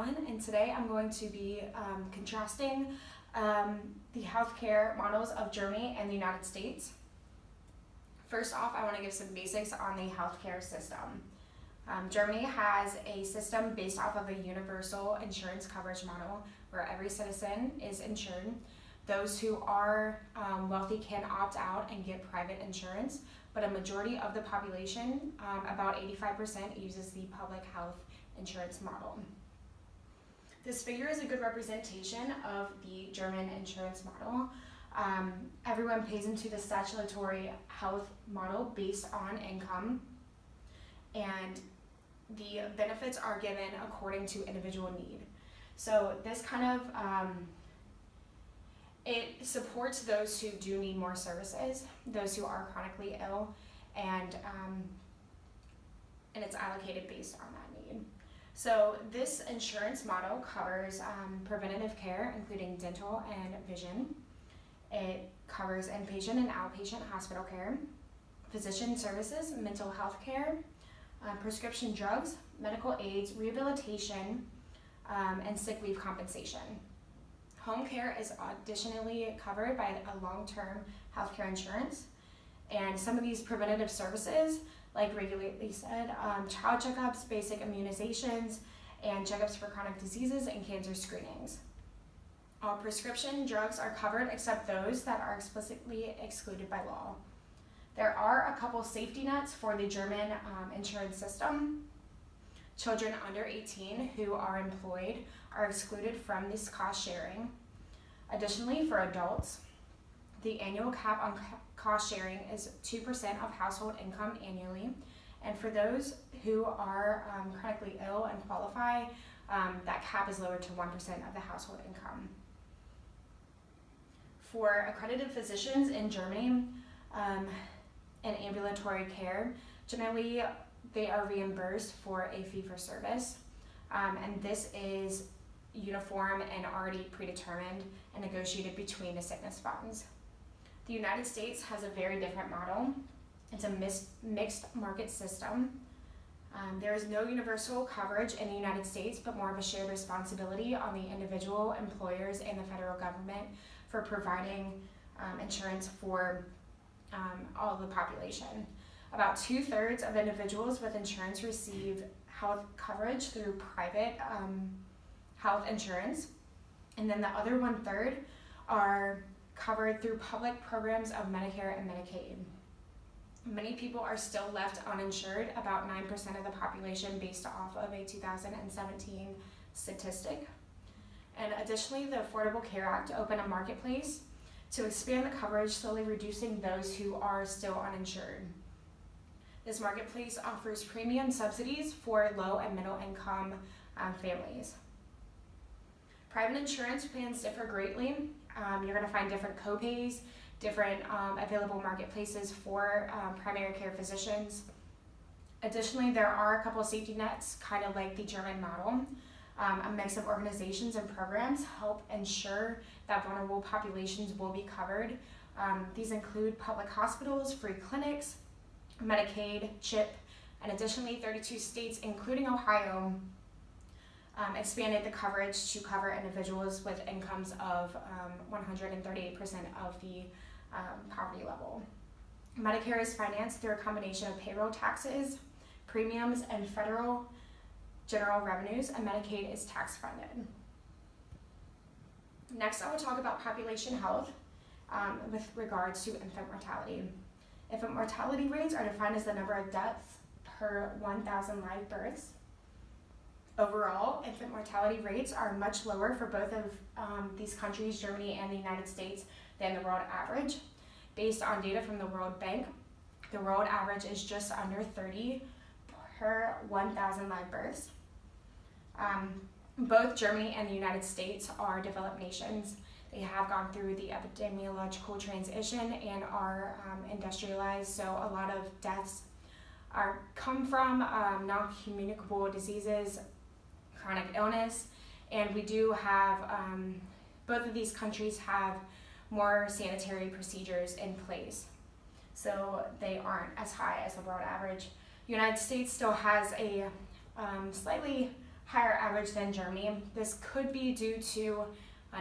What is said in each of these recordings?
Allen, and today I'm going to be contrasting the healthcare models of Germany and the United States. First off, I want to give some basics on the healthcare system. Germany has a system based off of a universal insurance coverage model where every citizen is insured. Those who are wealthy can opt out and get private insurance, but a majority of the population, about 85%, uses the public health insurance model. This figure is a good representation of the German insurance model. Everyone pays into the statutory health model based on income, and the benefits are given according to individual need. So this kind of it supports those who do need more services, those who are chronically ill, and it's allocated based on that need. So this insurance model covers preventative care, including dental and vision. It covers inpatient and outpatient hospital care, physician services, mental health care, prescription drugs, medical aids, rehabilitation, and sick leave compensation. Home care is additionally covered by a long-term healthcare insurance, and some of these preventative services, like regularly said, child checkups, basic immunizations, and checkups for chronic diseases and cancer screenings. All prescription drugs are covered except those that are explicitly excluded by law. There are a couple safety nets for the German insurance system. Children under 18 who are employed are excluded from this cost sharing. Additionally, for adults, the annual cap on cost sharing is 2% of household income annually. And for those who are chronically ill and qualify, that cap is lowered to 1% of the household income. For accredited physicians in Germany and ambulatory care, generally they are reimbursed for a fee for service, and this is uniform and already predetermined and negotiated between the sickness funds. The United States has a very different model. It's a mixed market system. There is no universal coverage in the United States, but more of a shared responsibility on the individual, employers, and the federal government for providing insurance for all of the population. About 2/3 of individuals with insurance receive health coverage through private health insurance, and then the other 1/3 are covered through public programs of Medicare and Medicaid. Many people are still left uninsured, about 9% of the population based off of a 2017 statistic. And additionally, the Affordable Care Act opened a marketplace to expand the coverage, slowly reducing those who are still uninsured. This marketplace offers premium subsidies for low and middle income families. Private insurance plans differ greatly. You're going to find different copays, different available marketplaces for primary care physicians. Additionally, there are a couple of safety nets, kind of like the German model. A mix of organizations and programs help ensure that vulnerable populations will be covered. These include public hospitals, free clinics, Medicaid, CHIP, and additionally 32 states, including Ohio, expanded the coverage to cover individuals with incomes of 138% of the poverty level. Medicare is financed through a combination of payroll taxes, premiums, and federal general revenues, and Medicaid is tax funded. Next, I will talk about population health with regards to infant mortality. Infant mortality rates are defined as the number of deaths per 1,000 live births. Overall, infant mortality rates are much lower for both of these countries, Germany and the United States, than the world average. Based on data from the World Bank, the world average is just under 30 per 1,000 live births. Both Germany and the United States are developed nations. They have gone through the epidemiological transition and are industrialized, so a lot of deaths come from non-communicable diseases, chronic illness, and we do have, both of these countries have more sanitary procedures in place, so they aren't as high as the world average. The United States still has a slightly higher average than Germany. This could be due to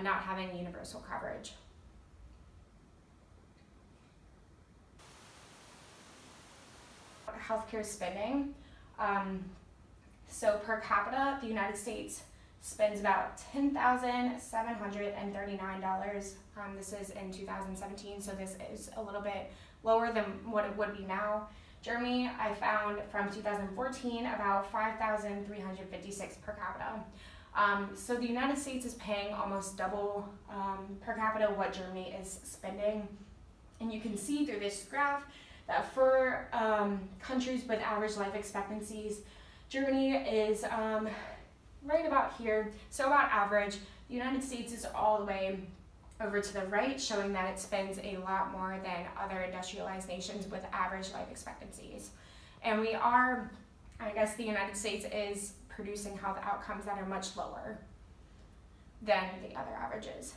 not having universal coverage. Healthcare spending. So per capita, the United States spends about $10,739. This is in 2017, so this is a little bit lower than what it would be now. Germany, I found from 2014, about 5,356 per capita. So the United States is paying almost double per capita what Germany is spending. And you can see through this graph that for countries with average life expectancies, Germany is right about here, so about average. The United States is all the way over to the right, showing that it spends a lot more than other industrialized nations with average life expectancies. And we are, I guess the United States is producing health outcomes that are much lower than the other averages.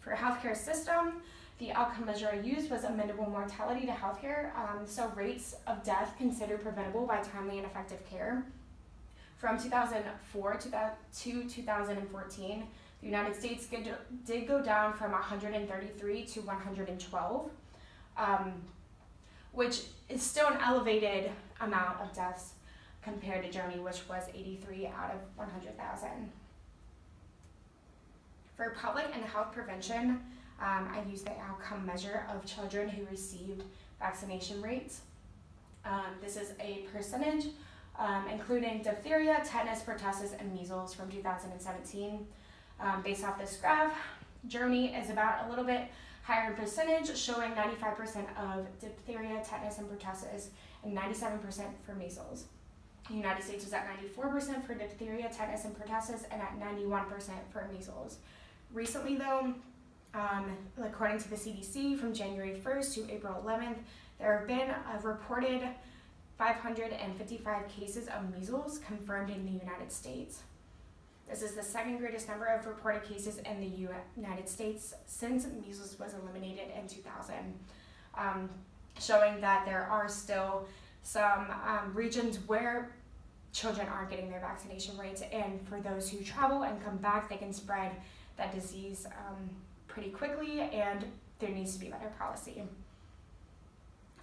For healthcare system, the outcome measure I used was amendable mortality to healthcare, so rates of death considered preventable by timely and effective care. From 2004 to 2014, the United States did go down from 133 to 112, which is still an elevated amount of deaths compared to Germany, which was 83 out of 100,000. For public and health prevention, I used the outcome measure of children who received vaccination rates. This is a percentage, including diphtheria, tetanus, pertussis, and measles from 2017. Based off this graph, Germany is about a little bit higher in percentage, showing 95% of diphtheria, tetanus, and pertussis, and 97% for measles. The United States was at 94% for diphtheria, tetanus, and pertussis, and at 91% for measles. Recently, though, according to the CDC, from January 1st to April 11th, there have been reported 555 cases of measles confirmed in the United States. This is the second greatest number of reported cases in the United States since measles was eliminated in 2000, showing that there are still some regions where children aren't getting their vaccination rates, and for those who travel and come back, they can spread that disease pretty quickly, and there needs to be better policy.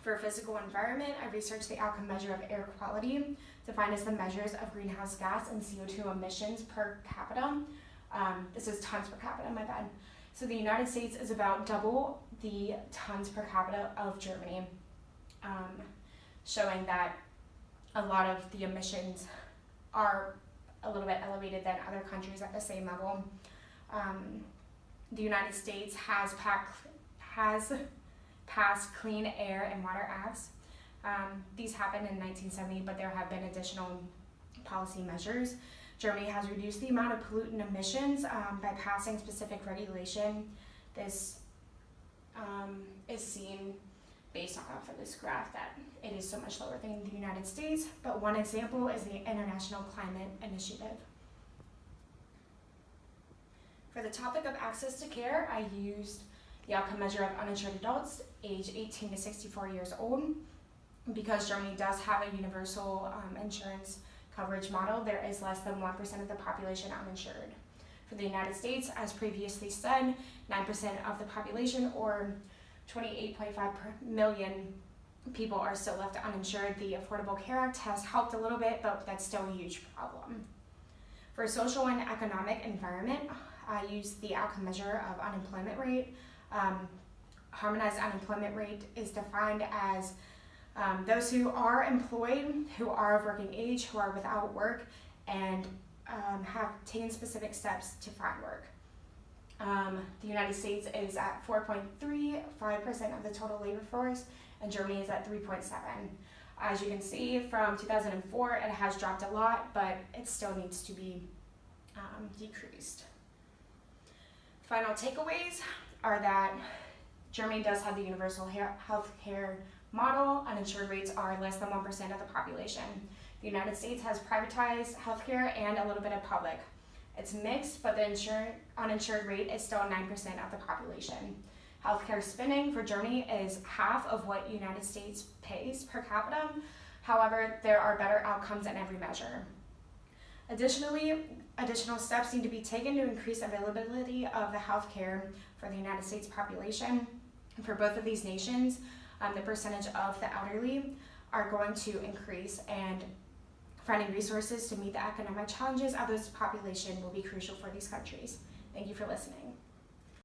For physical environment, I researched the outcome measure of air quality, defined as the measures of greenhouse gas and CO2 emissions per capita. This is tons per capita, my bad. So the United States is about double the tons per capita of Germany, showing that a lot of the emissions are a little bit elevated than other countries at the same level. The United States has passed Clean Air and Water Acts. These happened in 1970, but there have been additional policy measures. Germany has reduced the amount of pollutant emissions by passing specific regulation. This is seen based off of this graph that it is so much lower than the United States, but one example is the International Climate Initiative. For the topic of access to care, I used the outcome measure of uninsured adults age 18 to 64 years old. Because Germany does have a universal insurance coverage model, there is less than 1% of the population uninsured. For the United States, as previously said, 9% of the population, or 28.5 million people, are still left uninsured. The Affordable Care Act has helped a little bit, but that's still a huge problem. For social and economic environment, I used the outcome measure of unemployment rate. Harmonized unemployment rate is defined as those who are employed, who are of working age, who are without work, and have taken specific steps to find work. The United States is at 4.35% of the total labor force, and Germany is at 3.7%. As you can see, from 2004, it has dropped a lot, but it still needs to be decreased. Final takeaways are that Germany does have the universal health care model. Uninsured rates are less than 1% of the population. The United States has privatized healthcare and a little bit of public. It's mixed, but the uninsured rate is still 9% of the population. Healthcare spending for Germany is half of what United States pays per capita. However, there are better outcomes in every measure. Additionally, additional steps need to be taken to increase availability of the health care for the United States population. For both of these nations, the percentage of the elderly are going to increase, and finding resources to meet the economic challenges of this population will be crucial for these countries. Thank you for listening.